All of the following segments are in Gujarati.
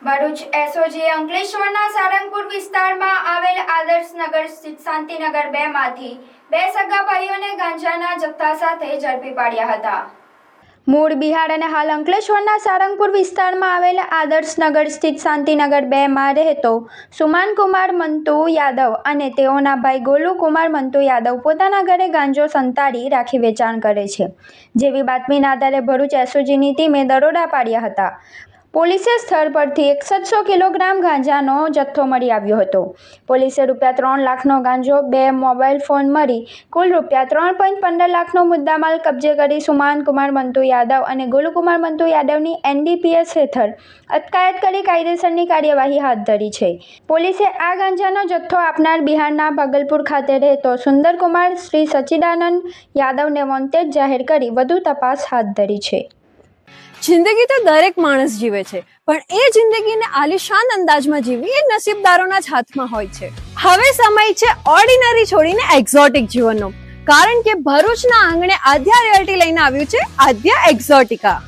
ભરૂચ એસઓજીએ અંકલેશ્વરના સારંગપુર વિસ્તારમાં આવેલ આદર્શનગર સ્થિત શાંતિનગર 2 માંથી 2 સગા ભાઈઓને ગાંજાના જથ્થા સાથે ઝડપી પાડ્યા હતા। મૂળ બિહાર અને હાલ અંકલેશ્વરના સારંગપુર વિસ્તારમાં આવેલ આદર્શનગર સ્થિત શાંતિનગર 2 માં રહેતો સુમાન કુમાર મંતુ યાદવ અને તેઓના ભાઈ ગોલુ કુમાર મંતુ યાદવ પોતાના ઘરે ગાંજો સંતાડી રાખી વેચાણ કરે છે, જેવી બાતમીના આધારે ભરૂચ એસઓજીની ટીમે દરોડા પાડ્યા હતા। પોલીસે સ્થળ પરથી 100 કિલોગ્રામ ગાંજાનો જથ્થો મળી આવ્યો હતો। પોલીસે ₹3 લાખનો ગાંજો, 2 મોબાઈલ ફોન મળી કુલ ₹3.15 લાખનો મુદ્દામાલ કબજે કરી સુમાન કુમાર મંતુ યાદવ અને ગોલુકુમાર મંતુ યાદવની NDPS હેઠળ અટકાયત કરી કાયદેસરની કાર્યવાહી હાથ ધરી છે। પોલીસે આ ગાંજાનો જથ્થો આપનાર બિહારના ભાગલપુર ખાતે રહેતો સુંદરકુમાર શ્રી સચ્ચિદાનંદ યાદવને વોન્ટેડ જાહેર કરી વધુ તપાસ હાથ ધરી છે। જિંદગી તો દરેક માણસ જીવે છે, પણ એ જિંદગીને આલિશાન અંદાજમાં જીવવી એ નસીબદારોના જ હાથમાં હોય છે। હવે સમય છે ઓર્ડિનરી છોડીને એક્ઝોટિક જીવનનો, કારણ કે ભરૂચના આંગણે આદ્યા રિયલ્ટી લઈને આવ્યું છે આદ્યા એક્ઝોટિકા।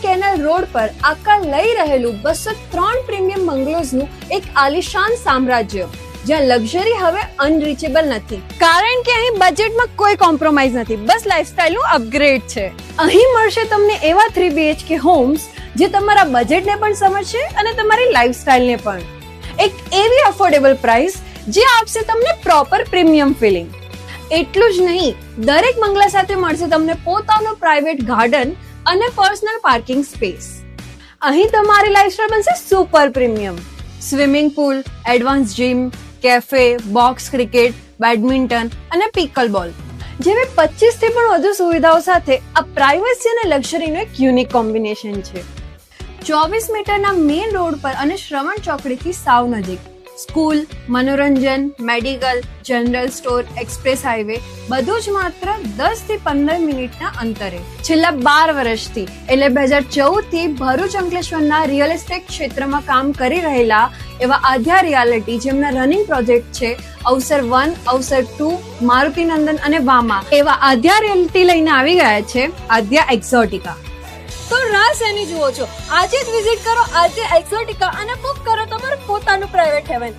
કેનાલ રોડ પર આકાર લઈ રહેલું 203 પ્રીમિયમ બંગલોઝનું એક આલિશાન સામ્રાજ્ય, જ્યાં લક્ઝરી હવે અનરીચેબલ નથી, કારણ કે અહીં બજેટમાં કોઈ કોમ્પ્રોમાઇઝ નથી, બસ લાઇફસ્ટાઇલનું અપગ્રેડ છે। અહીં મળશે તમને એવા 3 BHK હોમ્સ જે તમારા બજેટને પણ સમજશે અને તમારી લાઇફસ્ટાઇલને પણ, એક એવી અફોર્ડેબલ પ્રાઇસ જે આપશે તમને પ્રોપર પ્રીમિયમ ફિલિંગ। એટલું જ નહીં, દરેક બંગલા સાથે મળશે તમને પોતાનો પ્રાઇવેટ ગાર્ડન અને પર્સનલ પાર્કિંગ સ્પેસ। અહીં તમારી લાઇફસ્ટાઇલ બનશે super premium. Swimming pool, advance gym, cafe, box cricket, badminton અને પિકલ બોલ જેવી 25 થી પણ વધુ સુવિધાઓ સાથે આ પ્રાઇવસી અને લક્ઝરીનું એક યુનિક કોમ્બિનેશન છે। 24 મીટરના મેઇન રોડ પર અને શ્રવણ ચોકડીથી સાવ નજીક સ્કૂલ, મનોરંજન, medical, general store, express highway બધું જ માત્ર 10 થી 15 મિનિટના અંતરે। છેલ્લા 12 વર્ષથી એટલે 2014 થી ભરૂચ અંકલેશ્વરના રિયલ એસ્ટેટ ક્ષેત્રમાં કામ કરી રહેલા એવા આદ્યા રિયાલિટી, જેમના રનિંગ પ્રોજેક્ટ છે અવસર 1, અવસર 2, મારુતિ નંદન અને વામા, એવા આદ્યા રિયાલિટી લઈને આવી ગયા છે આદ્યા એક્ઝોટિકા। તો રાહ શેની જુઓ છો? આજે જ વિઝિટ કરો આદ્યા એક્ઝોટિકા અને બુક કરો તમારું પોતાનું પ્રાઇવેટ હેવન।